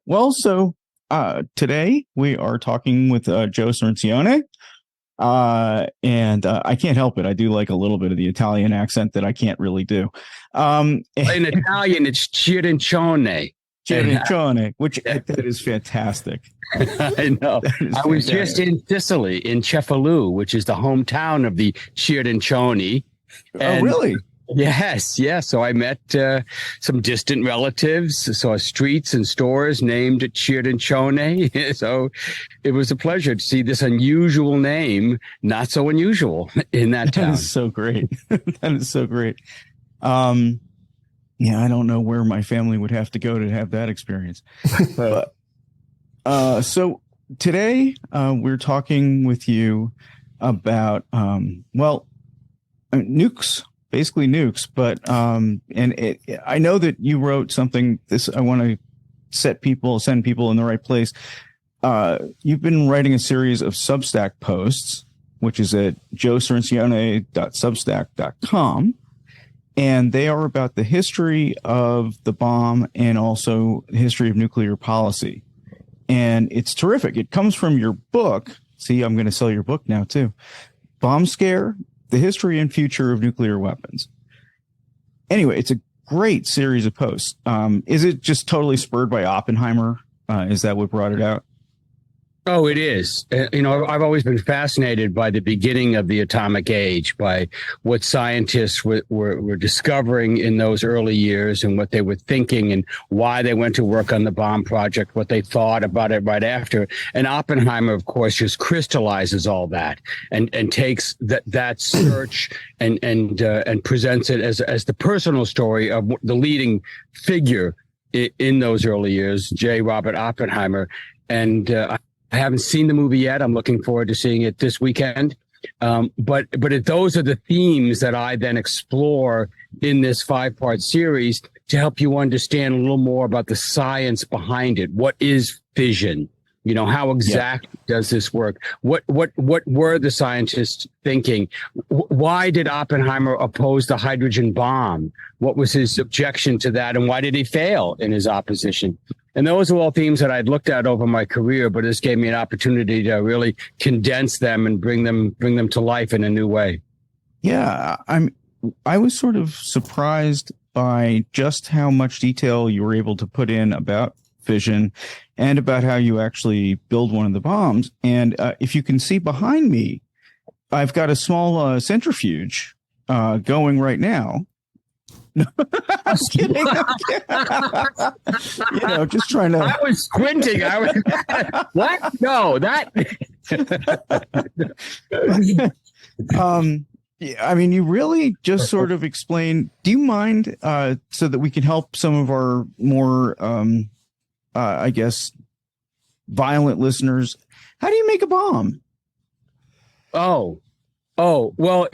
Well, so today we are talking with Joe Cirincione. And I can't help it. I do like a little bit of the Italian accent that I can't really do. In Italian, it's Cirincione. Cirincione, which that is fantastic. I know. I was just in Sicily, in Cefalù, which is the hometown of the Cirincione. Oh, really? Yes. So I met some distant relatives, saw streets and stores named Cirincione. So it was a pleasure to see this unusual name, not so unusual in that town. That is so great. That is so great. Yeah, I don't know where my family would have to go to have that experience. But, so today we're talking with you about, nukes. Basically nukes, but I know that you wrote something. I want to send people in the right place. You've been writing a series of Substack posts, which is at joecirincione.substack.com, and they are about the history of the bomb and also the history of nuclear policy. And it's terrific. It comes from your book. See, I'm going to sell your book now too. Bomb Scare: The History and Future of Nuclear Weapons. Anyway, it's a great series of posts. Is it just totally spurred by Oppenheimer? Is that what brought it out? Oh, it is. I've always been fascinated by the beginning of the atomic age, by what scientists were discovering in those early years and what they were thinking and why they went to work on the bomb project, what they thought about it right after. And Oppenheimer, of course, just crystallizes all that and takes that search and presents it as the personal story of the leading figure in those early years, J. Robert Oppenheimer. And I haven't seen the movie yet. I'm looking forward to seeing it this weekend. But those are the themes that I then explore in this 5-part series to help you understand a little more about the science behind it. What is fission? How exactly does this work? What were the scientists thinking? Why did Oppenheimer oppose the hydrogen bomb? What was his objection to that? And why did he fail in his opposition? And those are all themes that I'd looked at over my career, but this gave me an opportunity to really condense them and bring them to life in a new way. Yeah, I was sort of surprised by just how much detail you were able to put in about fission and about how you actually build one of the bombs. And if you can see behind me, I've got a small centrifuge going right now. I'm kidding. Just trying to. I was squinting. What? No, that. You really just sort of explain. Do you mind so that we can help some of our more, violent listeners? How do you make a bomb? Oh, well,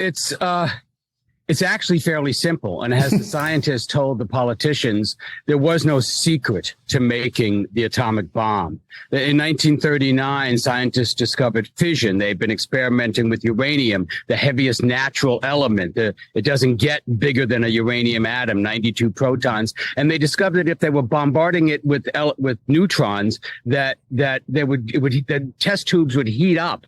it's actually fairly simple. And as the scientists told the politicians, there was no secret to making the atomic bomb. In 1939, scientists discovered fission. They've been experimenting with uranium, the heaviest natural element. It doesn't get bigger than a uranium atom, 92 protons. And they discovered that if they were bombarding it with neutrons, that the test tubes would heat up.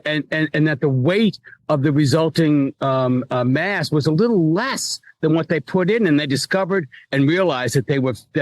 And that the weight of the resulting mass was a little less than what they put in, and they discovered and realized that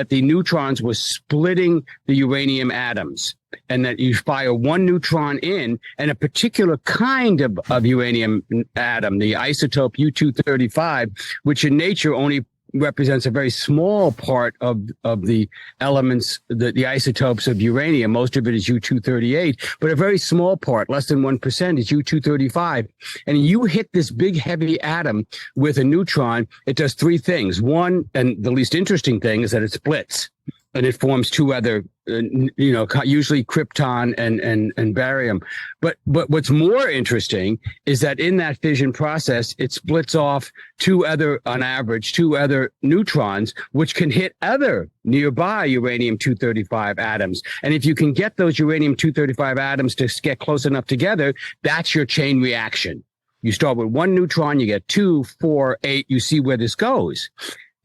the neutrons were splitting the uranium atoms, and that you fire one neutron in, and a particular kind of uranium atom, the isotope U-235, which in nature only represents a very small part of the elements, the isotopes of uranium. Most of it is U-238, but a very small part, less than 1%, is U-235. And you hit this big heavy atom with a neutron, it does three things. One, and the least interesting thing, is that it splits. And it forms two other, usually krypton and barium. But what's more interesting is that in that fission process, it splits off on average, two other neutrons, which can hit other nearby uranium-235 atoms. And if you can get those uranium-235 atoms to get close enough together, that's your chain reaction. You start with one neutron, you get 2, 4, 8, you see where this goes.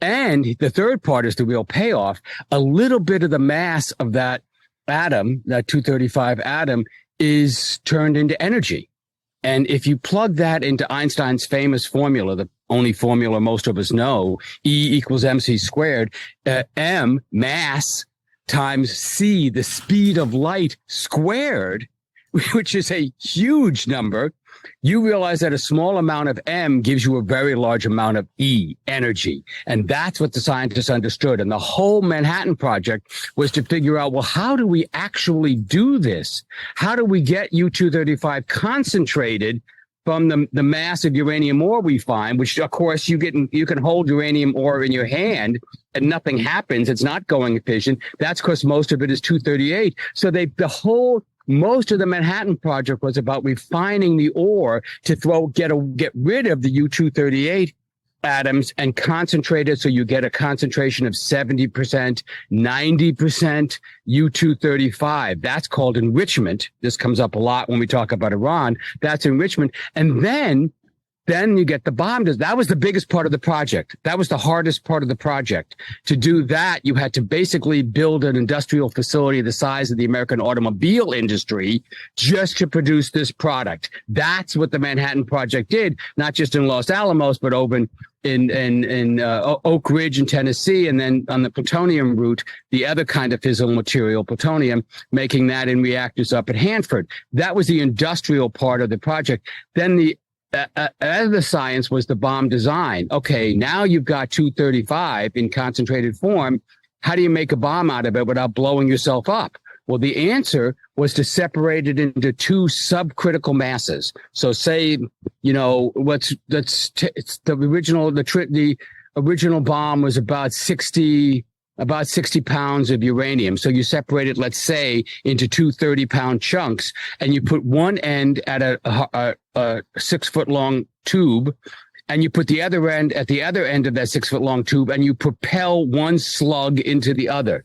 And the third part is the real payoff. A little bit of the mass of that atom, that 235 atom, is turned into energy. And if you plug that into Einstein's famous formula, the only formula most of us know, E equals mc squared, m, mass, times c, the speed of light squared, which is a huge number, you realize that a small amount of m gives you a very large amount of E, energy. And that's what the scientists understood. And the whole Manhattan Project was to figure out, well, how do we actually do this? How do we get U-235 concentrated from the massive uranium ore we find, which of course you can hold uranium ore in your hand and nothing happens. It's not going at fission. That's because most of it is 238. So most of the Manhattan Project was about refining the ore to get rid of the U-238 atoms and concentrate it so you get a concentration of 70%, 90% U-235. That's called enrichment. This comes up a lot when we talk about Iran. That's enrichment. And then you get the bomb. That was the biggest part of the project. That was the hardest part of the project. To do that, you had to basically build an industrial facility the size of the American automobile industry just to produce this product. That's what the Manhattan Project did, not just in Los Alamos, but over in Oak Ridge in Tennessee, and then on the plutonium route, the other kind of fissile material, plutonium, making that in reactors up at Hanford. That was the industrial part of the project. Then the other science was the bomb design. Okay, now you've got 235 in concentrated form. How do you make a bomb out of it without blowing yourself up? Well, the answer was to separate it into two subcritical masses. So say, the original bomb was about 60 pounds of uranium. So you separate it, let's say, into two 30-pound chunks, and you put one end at a 6-foot-long tube, and you put the other end at the other end of that 6-foot-long tube, and you propel one slug into the other.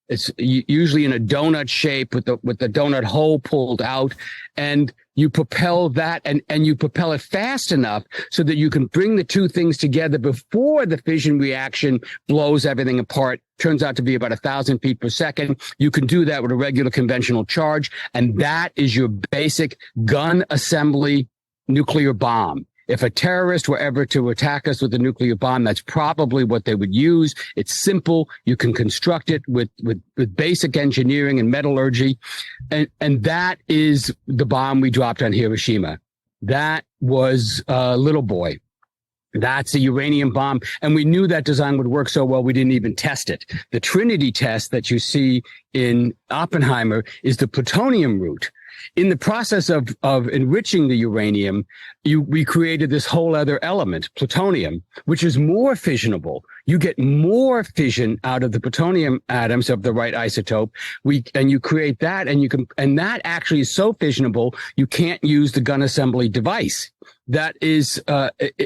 It's usually in a donut shape with the donut hole pulled out, and you propel that and you propel it fast enough so that you can bring the two things together before the fission reaction blows everything apart. Turns out to be about 1,000 feet per second. You can do that with a regular conventional charge, and that is your basic gun assembly nuclear bomb. If a terrorist were ever to attack us with a nuclear bomb, that's probably what they would use. It's simple. You can construct it with basic engineering and metallurgy. And that is the bomb we dropped on Hiroshima. That was a little boy. That's a uranium bomb. And we knew that design would work so well, we didn't even test it. The Trinity test that you see in Oppenheimer is the plutonium route. In the process of enriching the uranium, we created this whole other element, plutonium, which is more fissionable. You get more fission out of the plutonium atoms of the right isotope. And you create that, and that actually is so fissionable, you can't use the gun assembly device. That is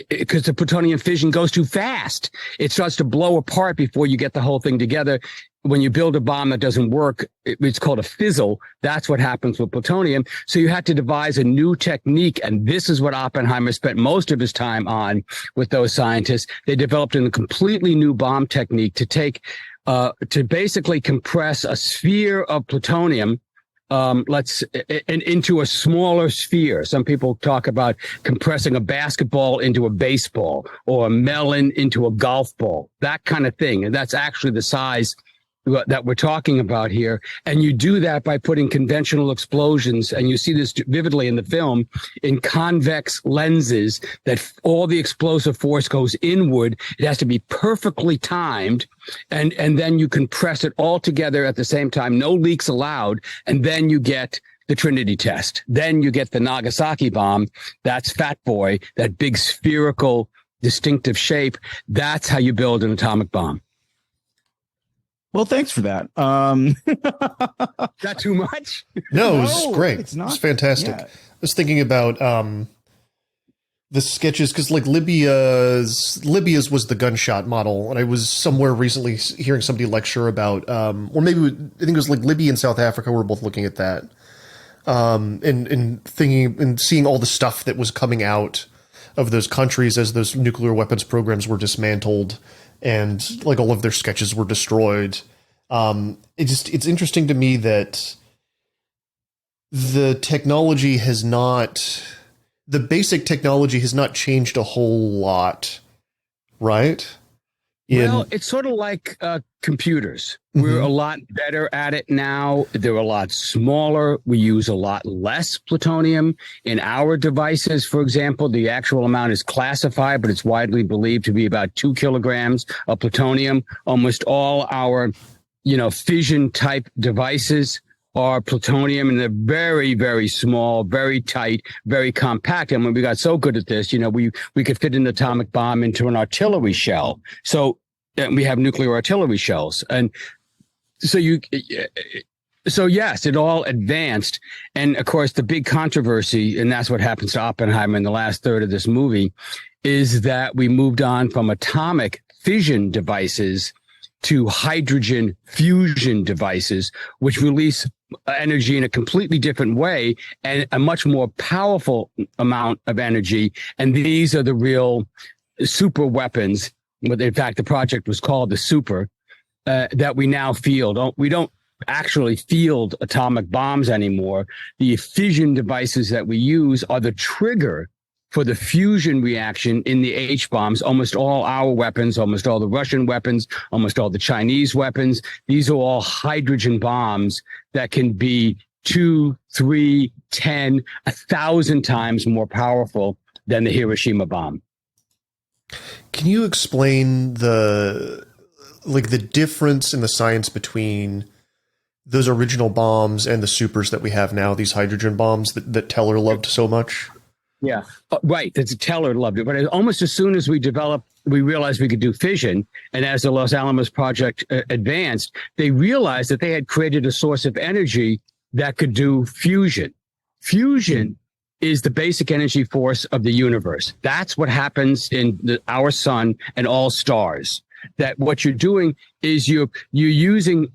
because the plutonium fission goes too fast. It starts to blow apart before you get the whole thing together. When you build a bomb that doesn't work, it's called a fizzle. That's what happens with plutonium. So you had to devise a new technique. And this is what Oppenheimer spent most of his time on with those scientists. They developed a completely new bomb technique to basically compress a sphere of plutonium into a smaller sphere. Some people talk about compressing a basketball into a baseball or a melon into a golf ball, that kind of thing. And that's actually the size that we're talking about here. And you do that by putting conventional explosions. And you see this vividly in the film in convex lenses that all the explosive force goes inward. It has to be perfectly timed. And then you compress it all together at the same time. No leaks allowed. And then you get the Trinity test. Then you get the Nagasaki bomb. That's Fat Boy, that big spherical distinctive shape. That's how you build an atomic bomb. Well, thanks for that. Not too much? No, it was great. It's not. It was fantastic. Yeah. I was thinking about the sketches because like Libya's was the gunshot model, and I was somewhere recently hearing somebody lecture about, or maybe I think it was like Libya and South Africa were both looking at that, and thinking and seeing all the stuff that was coming out of those countries as those nuclear weapons programs were dismantled, and like all of their sketches were destroyed. It's interesting to me that the basic technology has not changed a whole lot, right? Well, it's sort of like computers. We're a lot better at it now. They're a lot smaller. We use a lot less plutonium in our devices. For example, the actual amount is classified, but it's widely believed to be about 2 kilograms of plutonium. Almost all our, fission type devices are plutonium, and they're very, very small, very tight, very compact. And when we got so good at this, we could fit an atomic bomb into an artillery shell. So we have nuclear artillery shells. And so yes, it all advanced. And of course, the big controversy, and that's what happens to Oppenheimer in the last third of this movie, is that we moved on from atomic fission devices to hydrogen fusion devices, which release energy in a completely different way and a much more powerful amount of energy. And these are the real super weapons. In fact, the project was called the Super, that we now field. We don't actually field atomic bombs anymore. The fission devices that we use are the trigger for the fusion reaction in the H-bombs. Almost all our weapons, almost all the Russian weapons, almost all the Chinese weapons, these are all hydrogen bombs that can be 2, 3, 10, 1,000 times more powerful than the Hiroshima bomb. Can you explain the difference in the science between those original bombs and the supers that we have now, these hydrogen bombs that Teller loved so much? Yeah, right. Teller loved it. But almost as soon as we realized we could do fission. And as the Los Alamos project advanced, they realized that they had created a source of energy that could do fusion. Fusion is the basic energy force of the universe. That's what happens in our sun and all stars. That what you're doing is you're using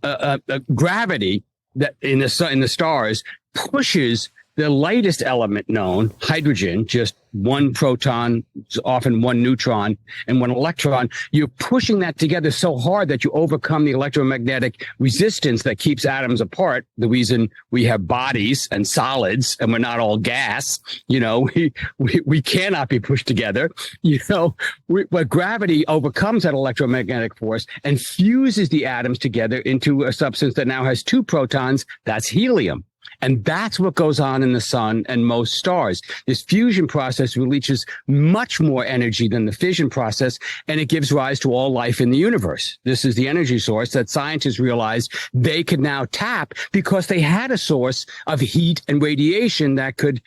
gravity that in the stars pushes the lightest element known, hydrogen, just one proton, often one neutron, and one electron. You're pushing that together so hard that you overcome the electromagnetic resistance that keeps atoms apart. The reason we have bodies and solids and we're not all gas, we cannot be pushed together. But gravity overcomes that electromagnetic force and fuses the atoms together into a substance that now has 2 protons. That's helium. And that's what goes on in the sun and most stars. This fusion process releases much more energy than the fission process, and it gives rise to all life in the universe. This is the energy source that scientists realized they could now tap because they had a source of heat and radiation that could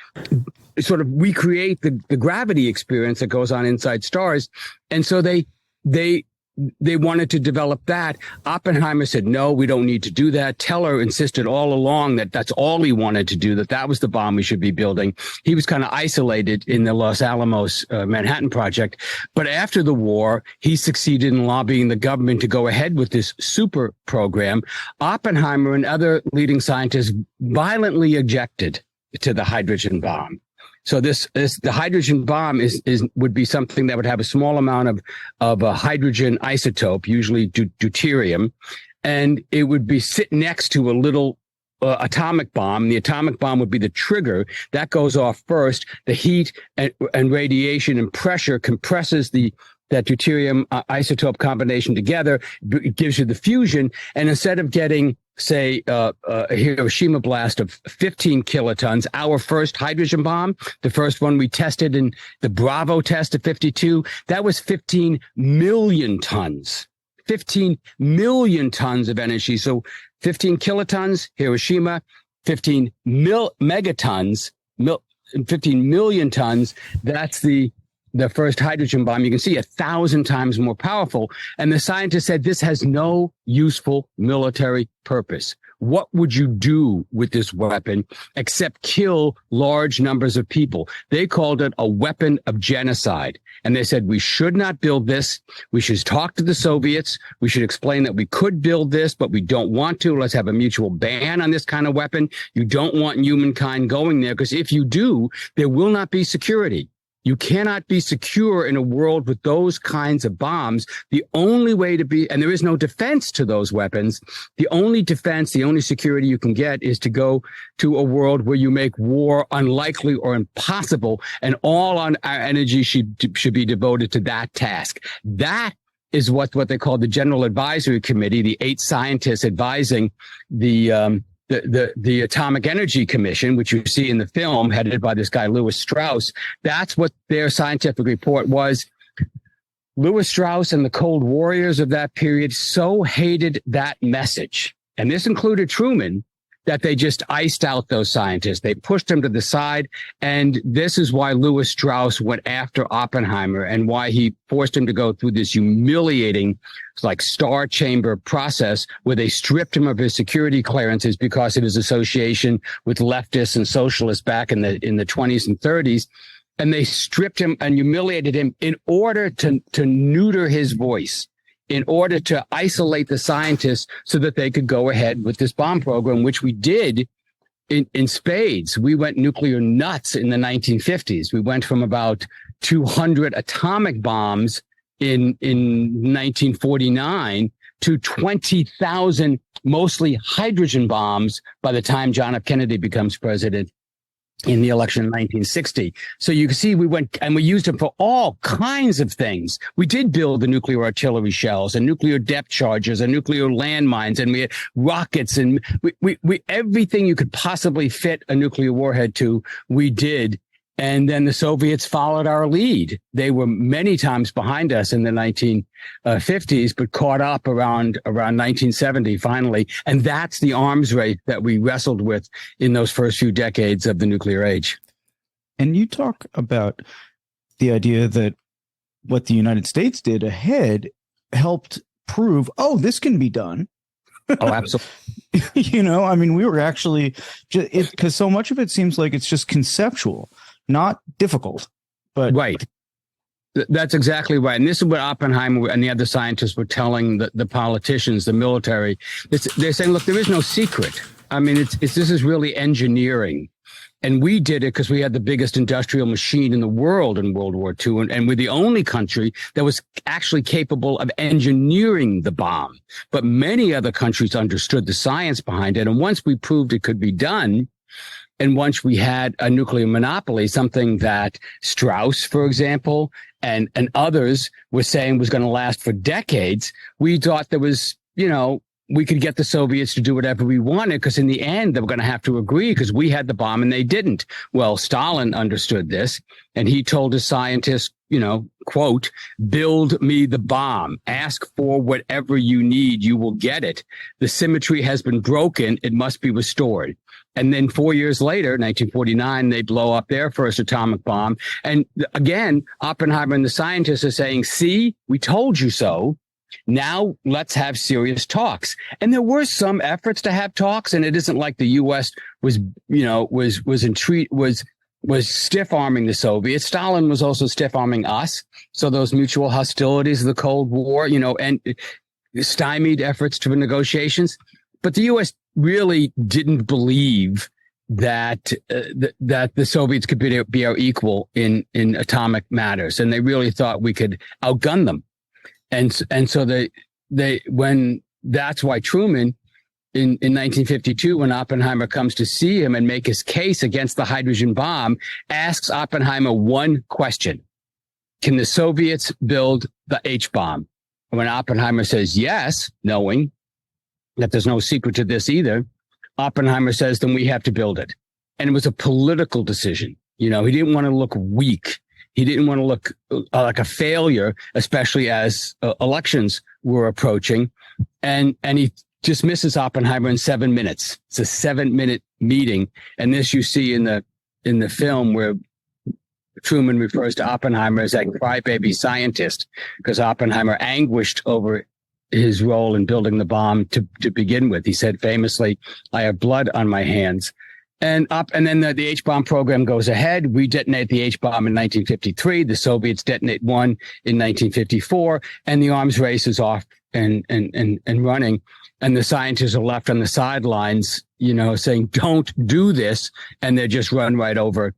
sort of recreate the gravity experience that goes on inside stars. And so they wanted to develop that. Oppenheimer said, no, we don't need to do that. Teller insisted all along that that's all he wanted to do, that was the bomb we should be building. He was kind of isolated in the Los Alamos Manhattan Project. But after the war, he succeeded in lobbying the government to go ahead with this super program. Oppenheimer and other leading scientists violently objected to the hydrogen bomb. So the hydrogen bomb would be something that would have a small amount of a hydrogen isotope, usually deuterium, and it would be sit next to a little atomic bomb. The atomic bomb would be the trigger that goes off first. The heat and radiation and pressure compresses that deuterium isotope combination together. It gives you the fusion, and instead of getting say a Hiroshima blast of 15 kilotons, our first hydrogen bomb, the first one we tested in the Bravo test of 52, that was 15 million tons. 15 million tons of energy. So 15 kilotons, Hiroshima, 15 megatons, 15 million tons. That's the first hydrogen bomb. You can see 1,000 times more powerful. And the scientists said this has no useful military purpose. What would you do with this weapon except kill large numbers of people? They called it a weapon of genocide. And they said, we should not build this. We should talk to the Soviets. We should explain that we could build this, but we don't want to. Let's have a mutual ban on this kind of weapon. You don't want humankind going there, because if you do, there will not be security. You cannot be secure in a world with those kinds of bombs. The only way to be, and there is no defense to those weapons. The only defense, the only security you can get is to go to a world where you make war unlikely or impossible, and all on our energy should be devoted to that task. That is what they call the General Advisory Committee, the 8 scientists advising the Atomic Energy Commission, which you see in the film, headed by this guy, Lewis Strauss. That's what their scientific report was. Lewis Strauss and the Cold Warriors of that period so hated that message, and this included Truman, that they just iced out those scientists. They pushed them to the side. And this is why Lewis Strauss went after Oppenheimer and why he forced him to go through this humiliating, like, star chamber process where they stripped him of his security clearances because of his association with leftists and socialists back in the 20s and 30s. And they stripped him and humiliated him in order to neuter his voice, in order to isolate the scientists so that they could go ahead with this bomb program, which we did in spades. We went nuclear nuts in the 1950s. We went from about 200 atomic bombs in 1949 to 20,000, mostly hydrogen bombs by the time John F. Kennedy becomes president in the election in 1960. So you can see we went and we used them for all kinds of things. We did build the nuclear artillery shells and nuclear depth charges and nuclear landmines, and we had rockets, and we everything you could possibly fit a nuclear warhead to, we did. And then the Soviets followed our lead. They were many times behind us in the 1950s, but caught up around 1970 finally. And that's the arms race that we wrestled with in those first few decades of the nuclear age. And you talk about the idea that what the United States did ahead helped prove, oh, this can be done. Oh, absolutely. I mean, we were actually, because so much of it seems like it's just conceptual, not difficult, but right. That's exactly right. And this is what Oppenheimer and the other scientists were telling the politicians, the military. They're saying, look, there is no secret. I mean, this is really engineering. And we did it because we had the biggest industrial machine in the world in World War II. And we're the only country that was actually capable of engineering the bomb. But many other countries understood the science behind it. And once we proved it could be done, and once we had a nuclear monopoly, something that Strauss, for example, and others were saying was going to last for decades, we thought there was, we could get the Soviets to do whatever we wanted, because in the end, they were going to have to agree because we had the bomb and they didn't. Well, Stalin understood this, and he told his scientists, quote, build me the bomb. Ask for whatever you need. You will get it. The symmetry has been broken. It must be restored. And then 4 years later, 1949, they blow up their first atomic bomb. And again, Oppenheimer and the scientists are saying, see, we told you so. Now let's have serious talks. And there were some efforts to have talks. And it isn't like the U.S. was stiff arming the Soviets. Stalin was also stiff arming us. So those mutual hostilities of the Cold War, and stymied efforts to negotiations. But the U.S. really didn't believe that the Soviets could be our equal in atomic matters, and they really thought we could outgun them. And so that's why Truman in 1952, when Oppenheimer comes to see him and make his case against the hydrogen bomb, asks Oppenheimer one question: can the Soviets build the H-bomb? And when Oppenheimer says yes, knowing that there's no secret to this either, Oppenheimer says, then we have to build it. And it was a political decision. He didn't want to look weak. He didn't want to look like a failure, especially as elections were approaching. And he dismisses Oppenheimer in 7 minutes. It's a 7-minute meeting. And this you see in the film, where Truman refers to Oppenheimer as a crybaby scientist, because Oppenheimer anguished over his role in building the bomb to begin with. He said famously, I have blood on my hands. And then the H-bomb program goes ahead. We detonate the H-bomb in 1953. The Soviets detonate one in 1954, and the arms race is off and running. And the scientists are left on the sidelines, saying, don't do this. And they just run right over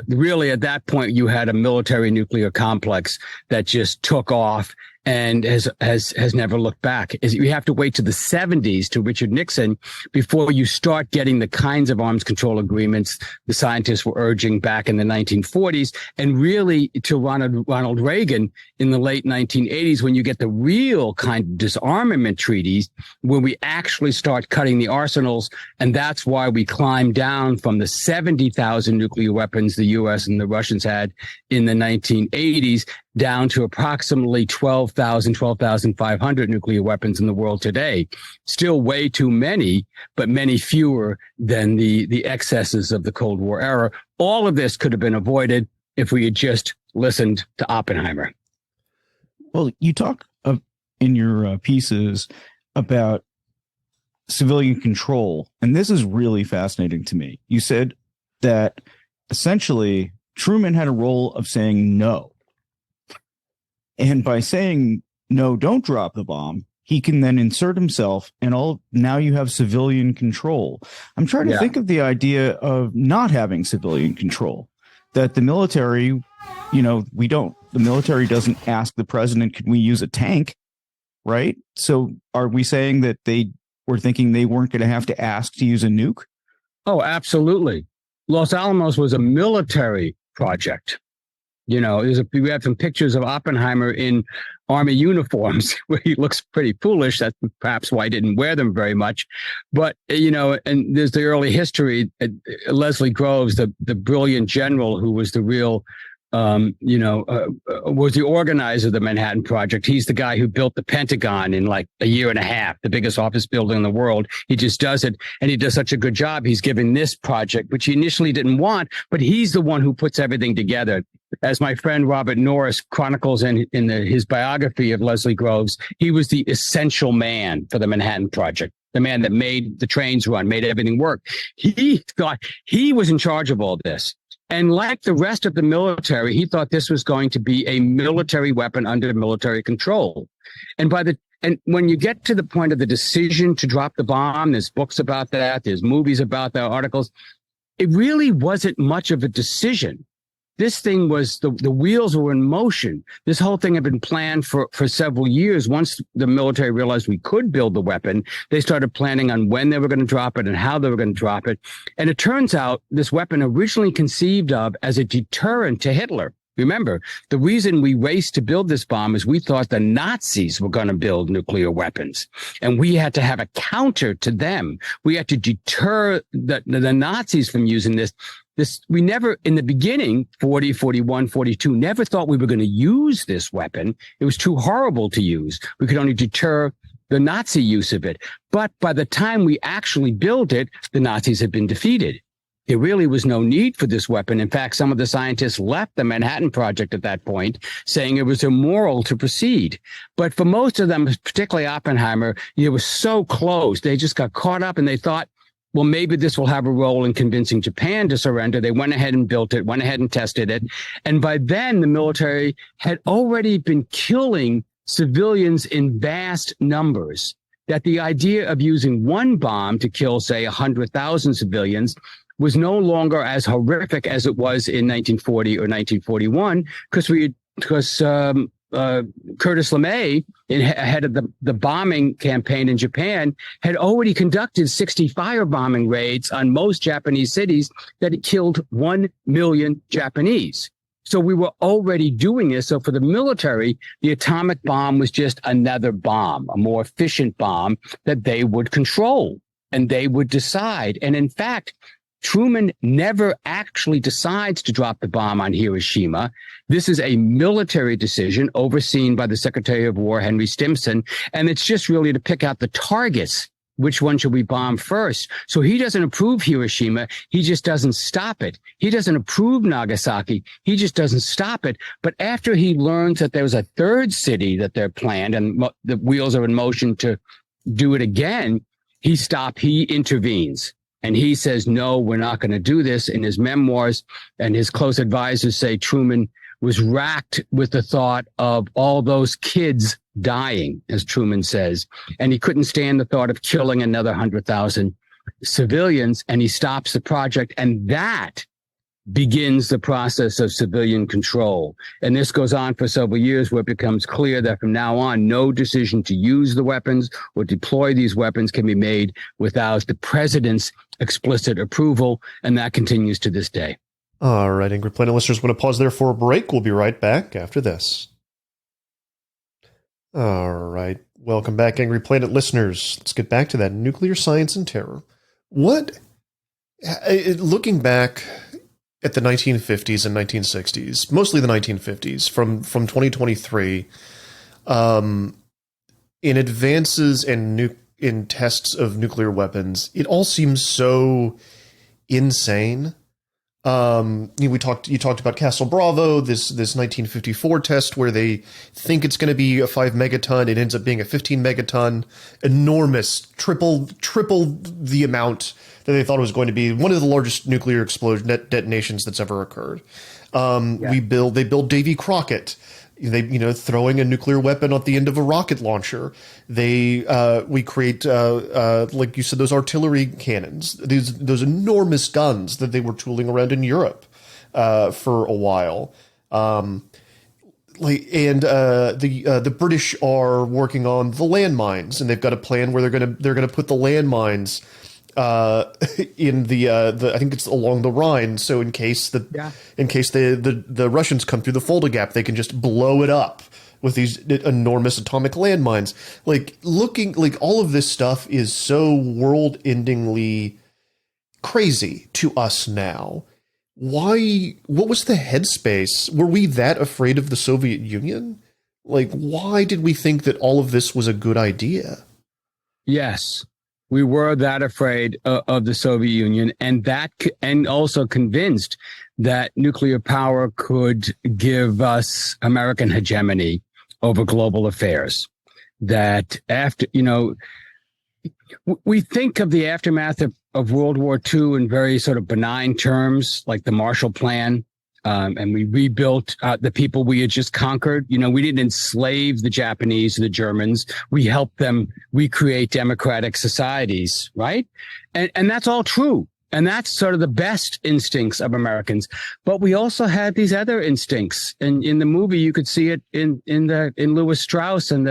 really at that point you had a military nuclear complex that just took off and has never looked back. You have to wait to the 70s to Richard Nixon before you start getting the kinds of arms control agreements the scientists were urging back in the 1940s, and really to Ronald Reagan in the late 1980s, when you get the real kind of disarmament treaties where we actually start cutting the arsenals. And that's why we climbed down from the 70,000 nuclear weapons the U.S. and the Russians had in the 1980s down to approximately 12,500 nuclear weapons in the world today. Still way too many, but many fewer than the excesses of the Cold War era. All of this could have been avoided if we had just listened to Oppenheimer. Well, you talk in your pieces about civilian control, and this is really fascinating to me. You said that essentially Truman had a role of saying no. And by saying, no, don't drop the bomb, he can then insert himself and now you have civilian control. I'm trying to think of the idea of not having civilian control, that the military, the military doesn't ask the president, can we use a tank? Right. So are we saying that they were thinking they weren't going to have to ask to use a nuke? Oh, absolutely. Los Alamos was a military project. We have some pictures of Oppenheimer in Army uniforms where he looks pretty foolish. That's perhaps why he didn't wear them very much. But, and there's the early history. Leslie Groves, the brilliant general who was the real, was the organizer of the Manhattan Project. He's the guy who built the Pentagon in like a year and a half, the biggest office building in the world. He just does it. And he does such a good job. He's given this project, which he initially didn't want, but he's the one who puts everything together. As my friend Robert Norris chronicles in his biography of Leslie Groves, he was the essential man for the Manhattan Project, the man that made the trains run, made everything work. He thought he was in charge of all this. And like the rest of the military, he thought this was going to be a military weapon under military control. And when you get to the point of the decision to drop the bomb, there's books about that, there's movies about that, articles. It really wasn't much of a decision. This thing was, the wheels were in motion. This whole thing had been planned for several years. Once the military realized we could build the weapon, they started planning on when they were going to drop it and how they were going to drop it. And it turns out this weapon originally conceived of as a deterrent to Hitler. Remember, the reason we raced to build this bomb is we thought the Nazis were going to build nuclear weapons, and we had to have a counter to them. We had to deter the Nazis from using this. We never, in the beginning, 40, 41, 42, never thought we were going to use this weapon. It was too horrible to use. We could only deter the Nazi use of it. But by the time we actually built it, the Nazis had been defeated. There really was no need for this weapon. In fact, some of the scientists left the Manhattan Project at that point, saying it was immoral to proceed. But for most of them, particularly Oppenheimer, it was so close. They just got caught up and they thought, well, maybe this will have a role in convincing Japan to surrender. They went ahead and built it, went ahead and tested it. And by then, the military had already been killing civilians in vast numbers, that the idea of using one bomb to kill, say, 100,000 civilians was no longer as horrific as it was in 1940 or 1941, because Curtis LeMay, head of the bombing campaign in Japan, had already conducted 60 firebombing raids on most Japanese cities that had killed 1 million Japanese. So we were already doing this. So for the military, the atomic bomb was just another bomb, a more efficient bomb that they would control and they would decide. And in fact, Truman never actually decides to drop the bomb on Hiroshima. This is a military decision overseen by the Secretary of War, Henry Stimson, and it's just really to pick out the targets. Which one should we bomb first? So he doesn't approve Hiroshima. He just doesn't stop it. He doesn't approve Nagasaki. He just doesn't stop it. But after he learns that there's a third city that they're planned and the wheels are in motion to do it again, he intervenes. And he says, no, we're not going to do this. In his memoirs, and his close advisors say Truman was racked with the thought of all those kids dying, as Truman says. And he couldn't stand the thought of killing another 100,000 civilians. And he stops the project. And that begins the process of civilian control. And this goes on for several years, where it becomes clear that from now on, no decision to use the weapons or deploy these weapons can be made without the president's explicit approval. And that continues to this day. All right, Angry Planet listeners, we're going to pause there for a break. We'll be right back after this. All right. Welcome back, Angry Planet listeners. Let's get back to that nuclear science and terror. Looking back at the 1950s and 1960s, mostly the 1950s, from 2023, in advances and in tests of nuclear weapons, it all seems so insane. You talked about Castle Bravo, this 1954 test where they think it's going to be a 5 megaton. It ends up being a 15 megaton, enormous, triple the amount that they thought it was going to be. One of the largest nuclear explosion detonations that's ever occurred. They build Davy Crockett. They, throwing a nuclear weapon at the end of a rocket launcher. We create, like you said, those artillery cannons, those enormous guns that they were tooling around in Europe, for a while. The British are working on the landmines, and they've got a plan where they're gonna put the landmines in the I think it's along the Rhine, so in case the Russians come through the Fulda Gap, they can just blow it up with these enormous atomic landmines. All of this stuff is so world-endingly crazy to us now. Why? What was the headspace? Were we that afraid of the Soviet Union? Why did we think that all of this was a good idea? Yes. We were that afraid of the Soviet Union, and also convinced that nuclear power could give us American hegemony over global affairs. That after, we think of the aftermath of World War II in very sort of benign terms, like the Marshall Plan. And we rebuilt the people we had just conquered. We didn't enslave the Japanese or the Germans. We helped them recreate democratic societies, right? And that's all true. And that's sort of the best instincts of Americans. But we also had these other instincts. And in the movie, you could see it in Lewis Strauss and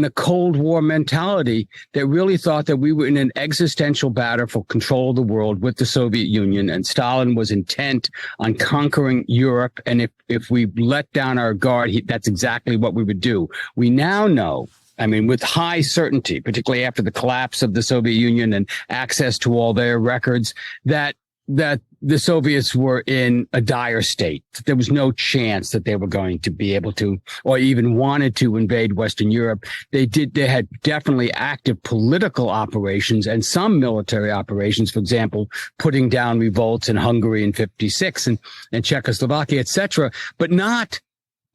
the Cold War mentality that really thought that we were in an existential battle for control of the world with the Soviet Union, and Stalin was intent on conquering Europe. And if we let down our guard, that's exactly what we would do. We now know, with high certainty, particularly after the collapse of the Soviet Union and access to all their records, that the Soviets were in a dire state. There was no chance that they were going to be able to, or even wanted to, invade Western Europe. They had definitely active political operations and some military operations, for example, putting down revolts in Hungary in 56 and Czechoslovakia, etc., but not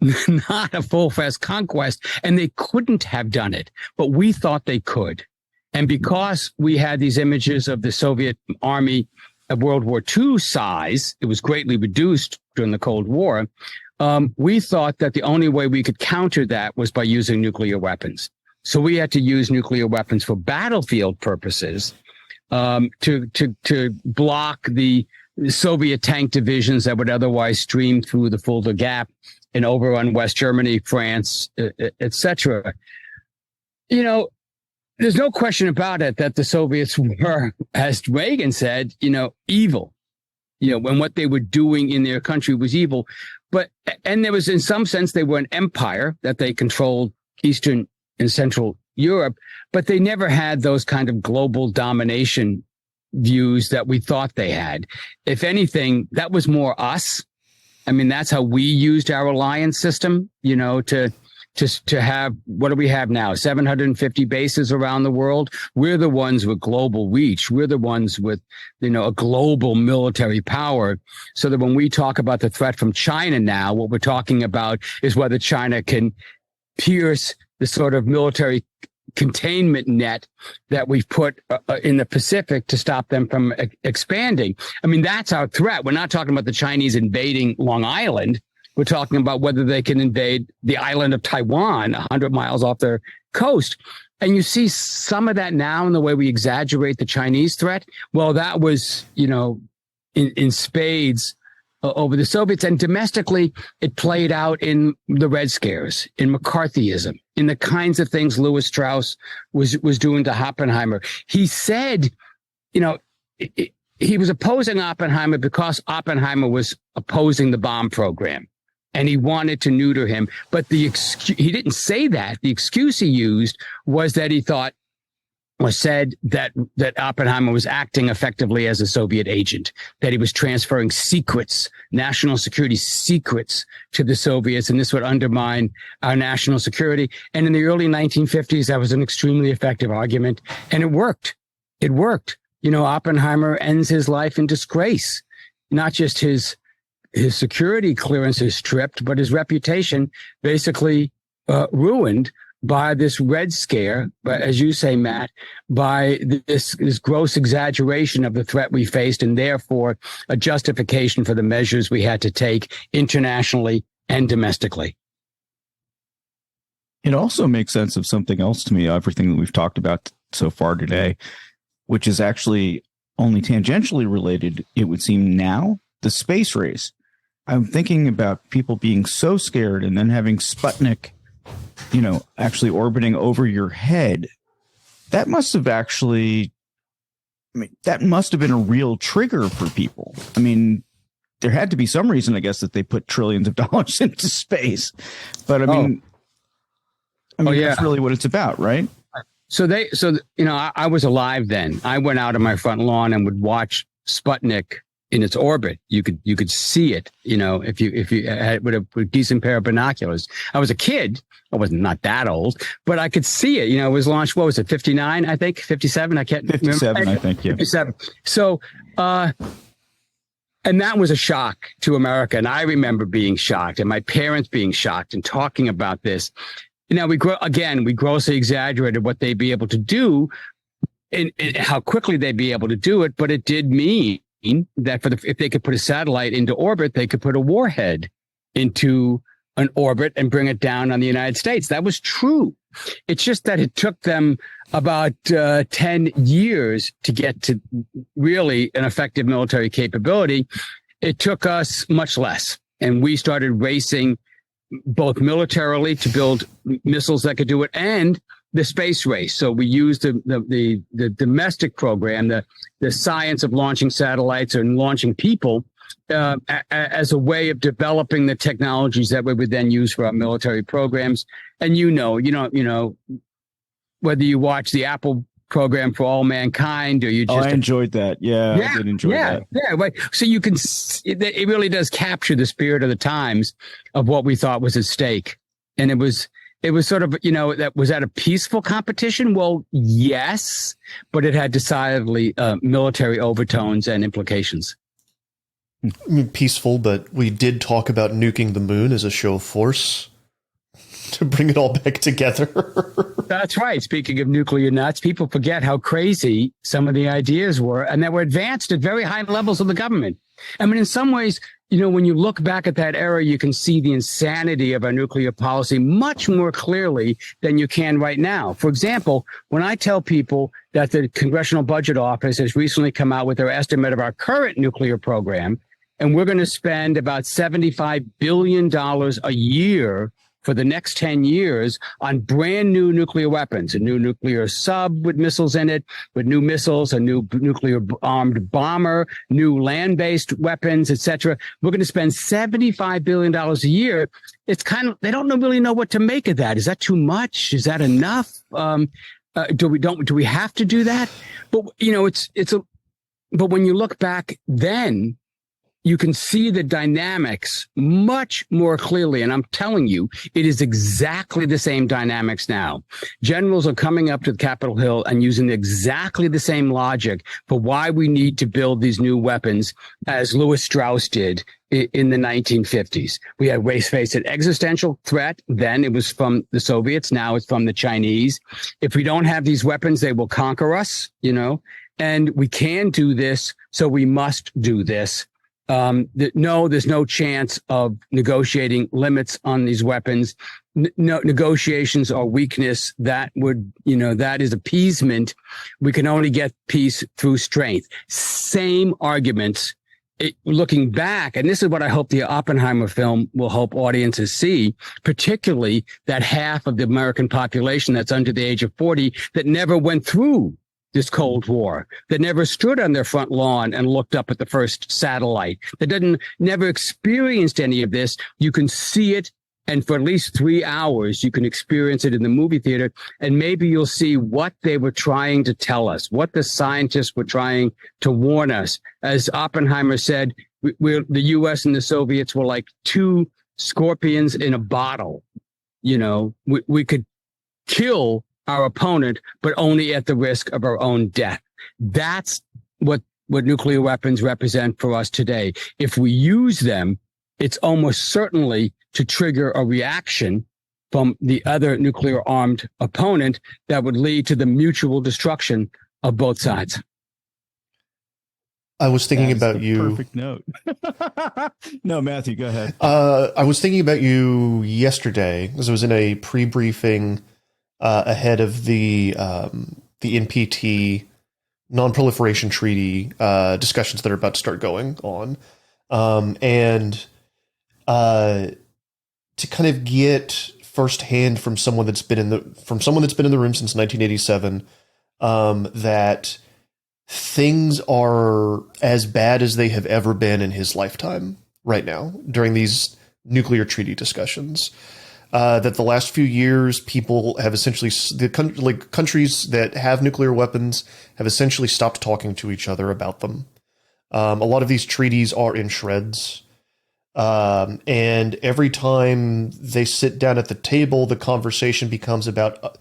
a full-fledged conquest. And they couldn't have done it, but we thought they could. And because we had these images of the Soviet army of World War II size, it was greatly reduced during the Cold War. We thought that the only way we could counter that was by using nuclear weapons. So we had to use nuclear weapons for battlefield purposes, to block the Soviet tank divisions that would otherwise stream through the Fulda Gap and overrun West Germany, France, etc. There's no question about it that the Soviets were, as Reagan said, evil. When what they were doing in their country was evil. And there was, in some sense, they were an empire, that they controlled Eastern and Central Europe, but they never had those kind of global domination views that we thought they had. If anything, that was more us. That's how we used our alliance system, to have, what do we have now? 750 bases around the world. We're the ones with global reach. We're the ones with, a global military power. So that when we talk about the threat from China now, what we're talking about is whether China can pierce the sort of military containment net that we've put in the Pacific to stop them from expanding. That's our threat. We're not talking about the Chinese invading Long Island. We're talking about whether they can invade the island of Taiwan, 100 miles off their coast. And you see some of that now in the way we exaggerate the Chinese threat. Well, that was, in spades, over the Soviets. And domestically, it played out in the Red Scares, in McCarthyism, in the kinds of things Lewis Strauss was doing to Oppenheimer. He said, he was opposing Oppenheimer because Oppenheimer was opposing the bomb program, and he wanted to neuter him. But he didn't say that. The excuse he used was that he thought, or said that Oppenheimer was acting effectively as a Soviet agent, that he was transferring secrets, national security secrets, to the Soviets, and this would undermine our national security. And in the early 1950s, that was an extremely effective argument, and it worked. It worked. Oppenheimer ends his life in disgrace. Not just his security clearance is stripped, but his reputation basically ruined by this Red Scare, as you say, Matt, by this gross exaggeration of the threat we faced, and therefore a justification for the measures we had to take internationally and domestically. It also makes sense of something else to me, everything that we've talked about so far today, which is actually only tangentially related, it would seem now, the space race. I'm thinking about people being so scared and then having Sputnik actually orbiting over your head. That must have been a real trigger for people. I mean, there had to be some reason, I guess, that they put trillions of dollars into space. But that's really what it's about, right? I was alive then. I went out on my front lawn and would watch Sputnik in its orbit. You could see it, if you had with a decent pair of binoculars. I was a kid. I was not that old, but I could see it. It was launched, what was it, 59, I think? 57? I can't 57, remember. I think, yeah. 57. So, and that was a shock to America. And I remember being shocked, and my parents being shocked and talking about this. We grossly exaggerated what they'd be able to do and how quickly they'd be able to do it. But it did mean that if they could put a satellite into orbit, they could put a warhead into an orbit and bring it down on the United States. That was true. It's just that it took them about 10 years to get to really an effective military capability. It took us much less. And we started racing both militarily to build missiles that could do it, and the space race. So we used the domestic program, the science of launching satellites and launching people as a way of developing the technologies that we would then use for our military programs. And whether you watch the Apple program for all mankind or you just... I enjoyed that. Yeah, I did enjoy that. Yeah, right. So you can... It really does capture the spirit of the times of what we thought was at stake. And it was sort of, was that a peaceful competition? Well, yes, but it had decidedly military overtones and implications. Peaceful, but we did talk about nuking the moon as a show of force to bring it all back together. That's right. Speaking of nuclear nuts, people forget how crazy some of the ideas were, and that were advanced at very high levels of the government. I mean, in some ways, when you look back at that era, you can see the insanity of our nuclear policy much more clearly than you can right now. For example, when I tell people that the Congressional Budget Office has recently come out with their estimate of our current nuclear program, and we're going to spend about $75 billion a year for the next 10 years on brand new nuclear weapons, a new nuclear sub with missiles in it, with new missiles, a new nuclear armed bomber, new land-based weapons, etc. We're going to spend $75 billion a year. It's kind of, they don't really know what to make of that. Is that too much? Is that enough? Do we have to do that? But, but when you look back then, you can see the dynamics much more clearly. And I'm telling you, it is exactly the same dynamics now. Generals are coming up to the Capitol Hill and using exactly the same logic for why we need to build these new weapons as Lewis Strauss did in the 1950s. We had faced an existential threat. Then it was from the Soviets. Now it's from the Chinese. If we don't have these weapons, they will conquer us, and we can do this. So we must do this. No, there's no chance of negotiating limits on these weapons. No, negotiations are weakness. That is appeasement. We can only get peace through strength. Same arguments looking back, and this is what I hope the Oppenheimer film will help audiences see, particularly that half of the American population that's under the age of 40 that never went through this Cold War, that never stood on their front lawn and looked up at the first satellite, that never experienced any of this. You can see it, and for at least 3 hours, you can experience it in the movie theater, and maybe you'll see what they were trying to tell us, what the scientists were trying to warn us. As Oppenheimer said, the U.S. and the Soviets were like two scorpions in a bottle. You know, we could kill our opponent, but only at the risk of our own death. That's what nuclear weapons represent for us today. If we use them, it's almost certainly to trigger a reaction from the other nuclear armed opponent that would lead to the mutual destruction of both sides. I was thinking about you. Perfect note. No, Matthew, go ahead. I was thinking about you yesterday because I was in a pre-briefing ahead of the NPT non-proliferation treaty discussions that are about to start going on, and to kind of get firsthand from someone that's been in the room since 1987, that things are as bad as they have ever been in his lifetime right now during these nuclear treaty discussions. That the last few years, people have essentially, countries that have nuclear weapons have essentially stopped talking to each other about them. A lot of these treaties are in shreds. And every time they sit down at the table, the conversation becomes about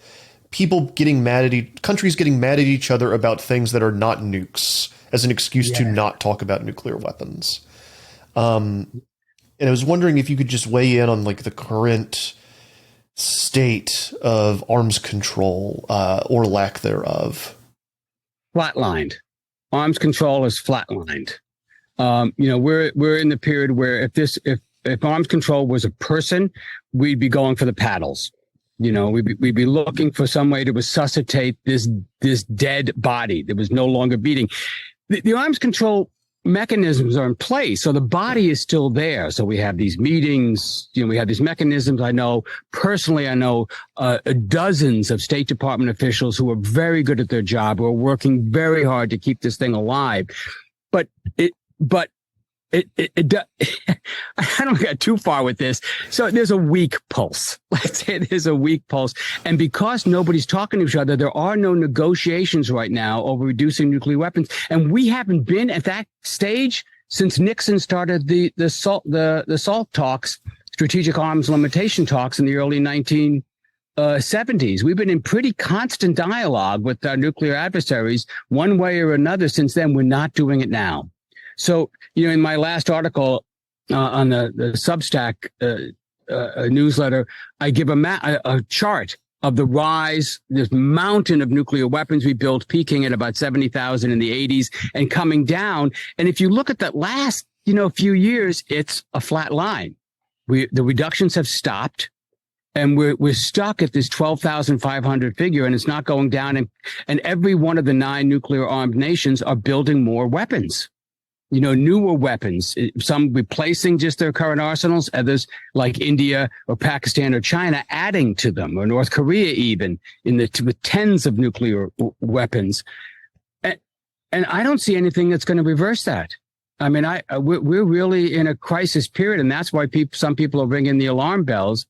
countries getting mad at each other about things that are not nukes as an excuse to not talk about nuclear weapons. And I was wondering if you could just weigh in on like the current state of arms control, or lack thereof. Flatlined. Arms control is flatlined. We're in the period where if arms control was a person, we'd be going for the paddles. You know, we'd be looking for some way to resuscitate this dead body that was no longer beating. The arms control mechanisms are in place, so the body is still there. So we have these meetings, we have these mechanisms. I know dozens of State Department officials who are very good at their job, who are working very hard to keep this thing alive. But I don't get too far with this. So there's a weak pulse. Let's say there's a weak pulse. And because nobody's talking to each other, there are no negotiations right now over reducing nuclear weapons. And we haven't been at that stage since Nixon started the SALT talks, strategic arms limitation talks in the early 1970s. We've been in pretty constant dialogue with our nuclear adversaries one way or another since then. We're not doing it now. So, in my last article on the Substack newsletter, I give a chart of the rise, this mountain of nuclear weapons we built, peaking at about 70,000 in the 80s and coming down. And if you look at that last, few years, it's a flat line. The reductions have stopped. And we're stuck at this 12,500 figure, and it's not going down. And every one of the 9 nuclear armed nations are building more weapons. Newer weapons, some replacing just their current arsenals, others like India or Pakistan or China adding to them, or North Korea even, with tens of nuclear weapons. And I don't see anything that's going to reverse that. I mean, we're really in a crisis period, and that's why some people are ringing the alarm bells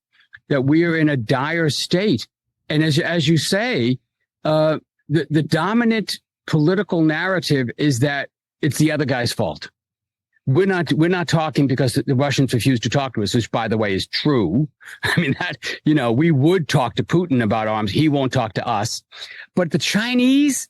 that we are in a dire state. And as you say, the dominant political narrative is that it's the other guy's fault. We're not talking because the Russians refuse to talk to us, which, by the way, is true. I mean, we would talk to Putin about arms. He won't talk to us. But the Chinese,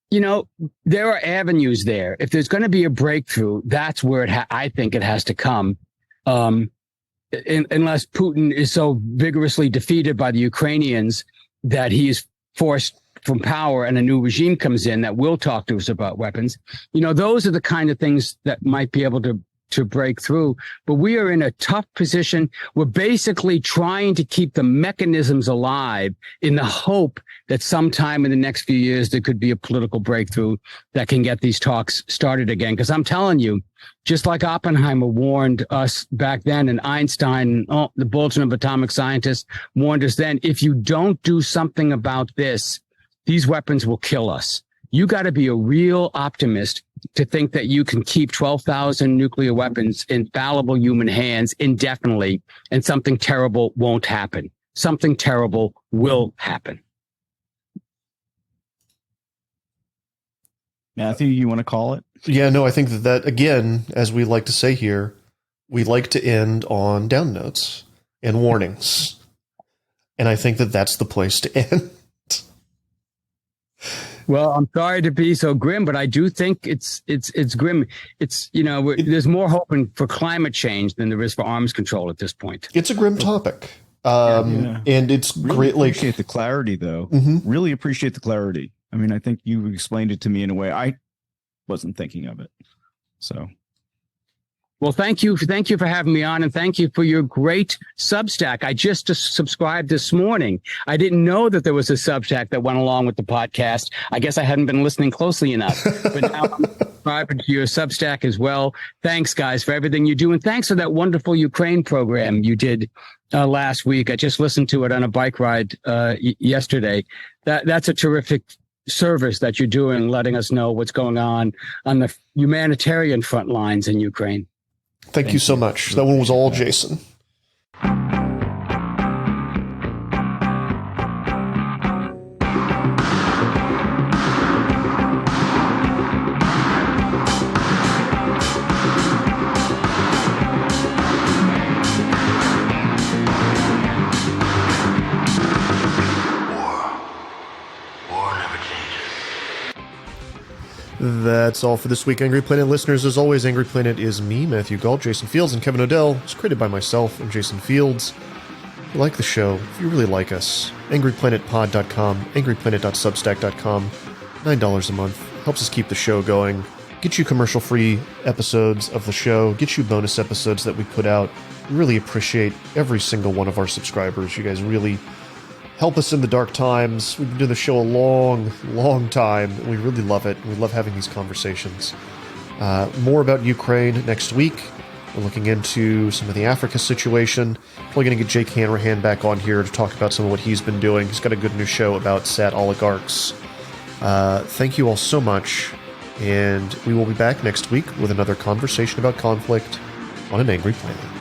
there are avenues there. If there's going to be a breakthrough, that's where I think it has to come. Unless Putin is so vigorously defeated by the Ukrainians that he is forced from power and a new regime comes in that will talk to us about weapons. Those are the kind of things that might be able to to break through. But we are in a tough position. We're basically trying to keep the mechanisms alive in the hope that sometime in the next few years, there could be a political breakthrough that can get these talks started again. Because I'm telling you, just like Oppenheimer warned us back then, and Einstein, the Bulletin of Atomic Scientists warned us then, if you don't do something about this, these weapons will kill us. You got to be a real optimist to think that you can keep 12,000 nuclear weapons in fallible human hands indefinitely, and something terrible won't happen. Something terrible will happen. Matthew, you want to call it? Yeah, no, I think that again, as we like to say here, we like to end on down notes and warnings. And I think that that's the place to end. Well, I'm sorry to be so grim, but I do think it's grim. It's, there's more hope for climate change than there is for arms control at this point. It's a grim topic. And it's really great. Appreciate the clarity, though. Mm-hmm. Really appreciate the clarity. I mean, I think you explained it to me in a way I wasn't thinking of it. So. Well, thank you for having me on, and thank you for your great Substack. I just subscribed this morning. I didn't know that there was a Substack that went along with the podcast. I guess I hadn't been listening closely enough, but now I'm subscribing to your Substack as well. Thanks, guys, for everything you do, and thanks for that wonderful Ukraine program you did last week. I just listened to it on a bike ride yesterday. That's a terrific service that you're doing, letting us know what's going on the humanitarian front lines in Ukraine. Thank you so much. That one was all Jason. That's all for this week, Angry Planet listeners. As always, Angry Planet is me, Matthew Galt, Jason Fields, and Kevin Odell. It's created by myself and Jason Fields. If you like the show, if you really like us, angryplanetpod.com, angryplanet.substack.com, $9 a month. Helps us keep the show going. Get you commercial-free episodes of the show. Get you bonus episodes that we put out. We really appreciate every single one of our subscribers. You guys really help us in the dark times. We've been doing the show a long, long time, and we really love it. We love having these conversations. More about Ukraine next week. We're looking into some of the Africa situation. Probably going to get Jake Hanrahan back on here to talk about some of what he's been doing. He's got a good new show about sad oligarchs. Thank you all so much, and we will be back next week with another conversation about conflict on an Angry Planet.